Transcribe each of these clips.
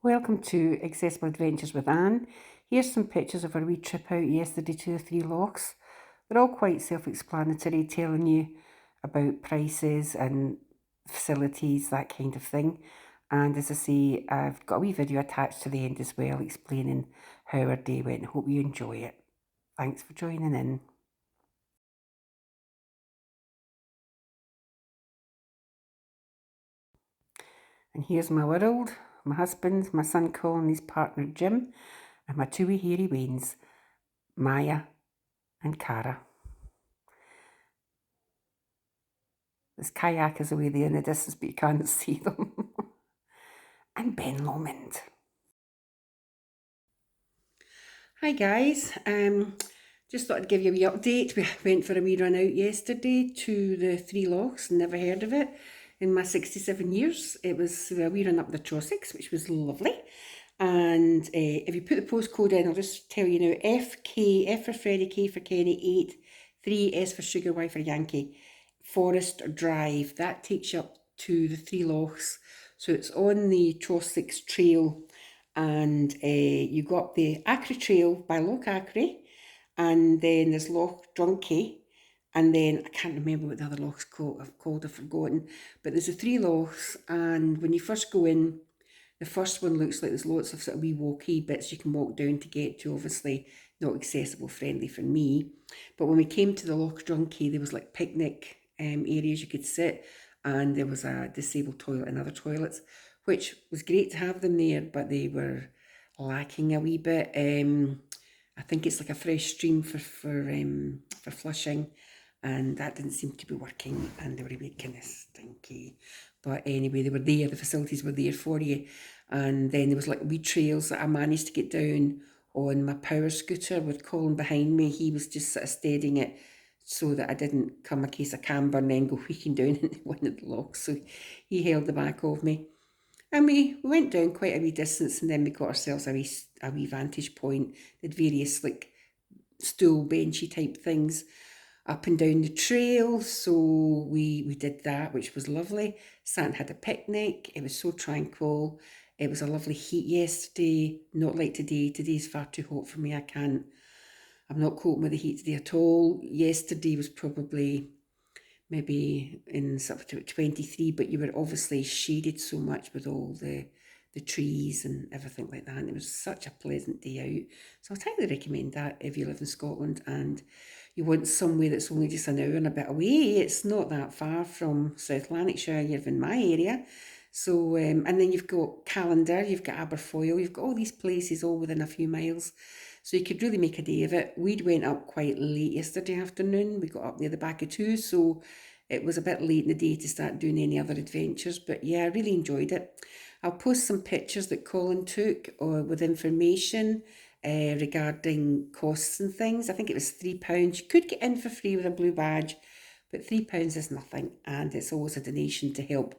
Welcome to Accessible Adventures with Anne. Here's some pictures of our wee trip out yesterday to the Three Lochs. They're all quite self-explanatory, telling you about prices and facilities, that kind of thing. And as I say, I've got a wee video attached to the end as well, explaining how our day went. Hope you enjoy it. Thanks for joining in. And here's my world, my husband, my son Colin, his partner Jim, and my two wee hairy weans, Maya and Cara. There's kayakers away there in the distance, but you can't see them. And Ben Lomond. Hi guys, just thought I'd give you a wee update. We went for a wee run out yesterday to the Three Lochs, never heard of it in my 67 years. It was a wee run up the Trossachs, which was lovely. And if you put the postcode in, I'll just tell you now, FK, F for Freddy, K for Kenny, 8, 3, S for Sugar, Y for Yankee, Forest Drive. That takes you up to the Three Lochs. So it's on the Trossachs Trail, and you go up the Acre Trail by Loch Acre, and then there's Loch Drunkey, and then I can't remember what the other loch's called, I've forgotten, but there's the Three Lochs, and when you first go in, the first one looks like there's lots of sort of wee walky bits you can walk down to get to, obviously not accessible friendly for me. But when we came to the Loch Drunkey, there was like picnic areas you could sit, and there was a disabled toilet and other toilets, which was great to have them there, but they were lacking a wee bit. I think it's like a fresh stream for flushing, and that didn't seem to be working, and they were a bit kind of stinky. But anyway, they were there, the facilities were there for you. And then there was like wee trails that I managed to get down on my power scooter with Colin behind me. He was just sort of steadying it so that I didn't come a case of camber and then go wheeking down into one of the lochs. So he held the back of me. And we went down quite a wee distance, and then we got ourselves a wee vantage point. They had various like stool benchy type things up and down the trail. So we did that, which was lovely. Sat and had a picnic. It was so tranquil. It was a lovely heat yesterday, not like today. Today's far too hot for me. I'm not coping with the heat today at all. Yesterday was probably maybe in sort of 23, but you were obviously shaded so much with all the trees and everything like that. And it was such a pleasant day out. So I'd highly recommend that if you live in Scotland and you want somewhere that's only just an hour and a bit away. It's not that far from South Lanarkshire, you're in my area. So, and then you've got Callander, you've got Aberfoyle, you've got all these places all within a few miles. So you could really make a day of it. We went up quite late yesterday afternoon. We got up near the back of 2, so it was a bit late in the day to start doing any other adventures. But yeah, I really enjoyed it. I'll post some pictures that Colin took with information regarding costs and things. I think it was £3. You could get in for free with a blue badge, but £3 is nothing, and it's always a donation to help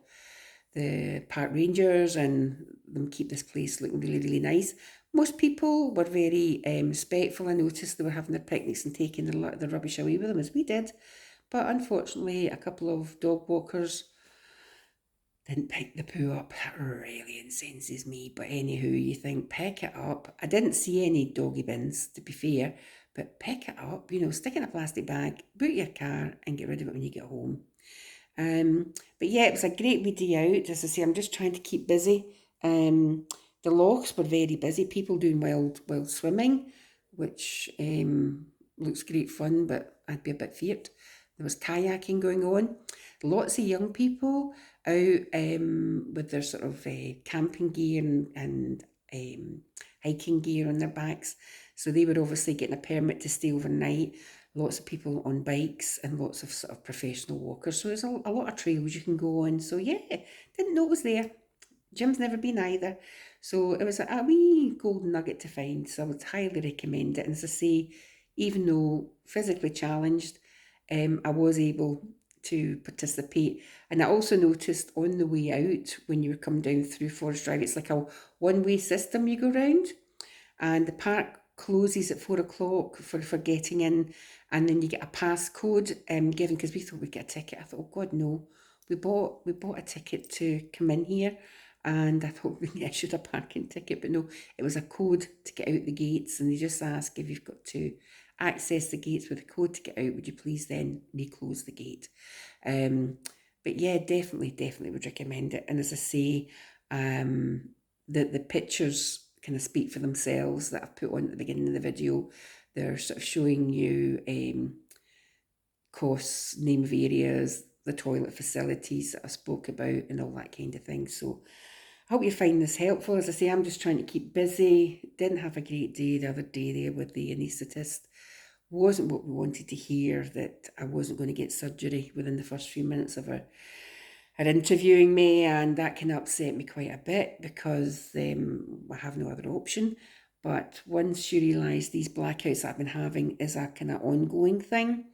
the park rangers and them keep this place looking really, really nice. Most people were very respectful. I noticed they were having their picnics and taking the rubbish away with them, as we did. But unfortunately, a couple of dog walkers didn't pick the poo up. That really incenses me. But anywho, you think, pick it up. I didn't see any doggy bins, to be fair, but pick it up, stick in a plastic bag, boot your car and get rid of it when you get home. But yeah, it was a great wee day out. As I say, I'm just trying to keep busy. The lochs were very busy, people doing wild swimming, which looks great fun, but I'd be a bit feared. There was kayaking going on. Lots of young people out with their sort of camping gear and hiking gear on their backs. So they were obviously getting a permit to stay overnight. Lots of people on bikes and lots of sort of professional walkers. So there's a lot of trails you can go on. So yeah, didn't know it was there. Jim's never been either. So it was a wee golden nugget to find. So I would highly recommend it. And as I say, even though physically challenged, I was able to participate. And I also noticed on the way out, when you were coming down through Forest Drive, it's like a one-way system you go round. And the park closes at 4 o'clock for getting in, and then you get a passcode given, because we thought we'd get a ticket. I thought, oh God, no. We bought a ticket to come in here, and I thought we issued a parking ticket, but no, it was a code to get out the gates, and they just ask if you've got to access the gates with a code to get out, would you please then reclose the gate? But yeah, definitely would recommend it. And as I say, the pictures kind of speak for themselves that I've put on at the beginning of the video. They're sort of showing you costs, name of areas, the toilet facilities that I spoke about, and all that kind of thing. So I hope you find this helpful. As I say, I'm just trying to keep busy. Didn't have a great day the other day there with the anaesthetist. Wasn't what we wanted to hear, that I wasn't going to get surgery within the first few minutes of her interviewing me, and that can upset me quite a bit because I have no other option. But once you realise these blackouts that I've been having is a kind of ongoing thing,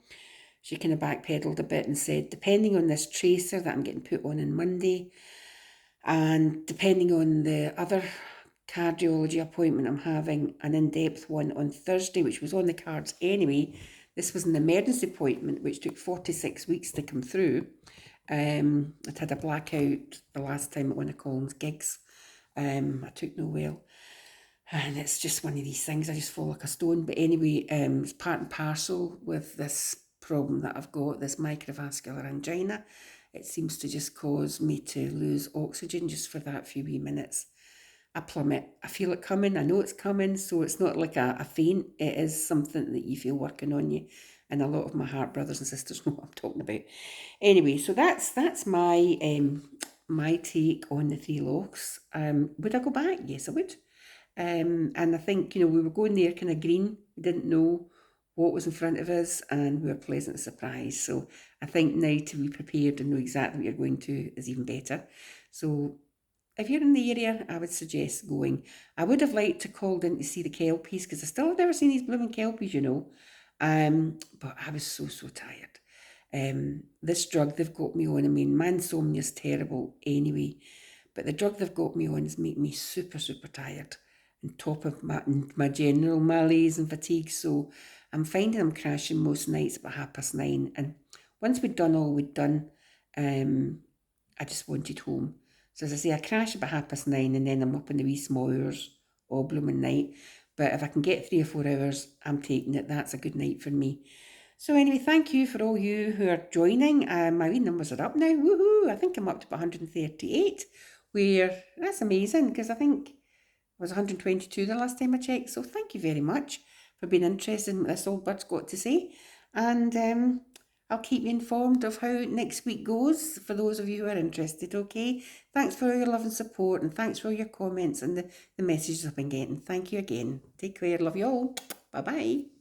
she kind of backpedaled a bit and said, depending on this tracer that I'm getting put on Monday, and depending on the other cardiology appointment I'm having, an in-depth one on Thursday, which was on the cards anyway. This was an emergency appointment, which took 46 weeks to come through. I'd had a blackout the last time at one of Colin's gigs. I took no well. And it's just one of these things, I just fall like a stone. But anyway, it's part and parcel with this problem that I've got, this microvascular angina. It seems to just cause me to lose oxygen just for that few wee minutes. I plummet. I feel it coming. I know it's coming. So it's not like a faint. It is something that you feel working on you. And a lot of my heart brothers and sisters know what I'm talking about. Anyway, so that's my take on the Three Lochs. Would I go back? Yes, I would. And I think, we were going there kind of green. We didn't know what was in front of us, and we were pleasantly surprised. So I think now to be prepared and know exactly what you're going to is even better. So if you're in the area, I would suggest going. I would have liked to called in to see the Kelpies, because I still have never seen these blooming Kelpies, but I was so tired. This drug they've got me on, I mean, my insomnia's terrible anyway, but the drug they've got me on is making me super tired, on top of my general malaise and fatigue. So I'm finding I'm crashing most nights about 9:30, and once we'd done all we'd done, I just wanted home. So as I say, I crash about 9:30, and then I'm up in the wee small hours all blooming night. But if I can get 3 or 4 hours, I'm taking it. That's a good night for me. So anyway, thank you for all you who are joining. My wee numbers are up now. Woohoo! I think I'm up to 138. Where that's amazing, because I think it was 122 the last time I checked. So thank you very much for being interested in what this old bird's got to say. And I'll keep you informed of how next week goes for those of you who are interested, okay? Thanks for all your love and support, and thanks for all your comments and the messages I've been getting. Thank you again. Take care. Love you all. Bye-bye.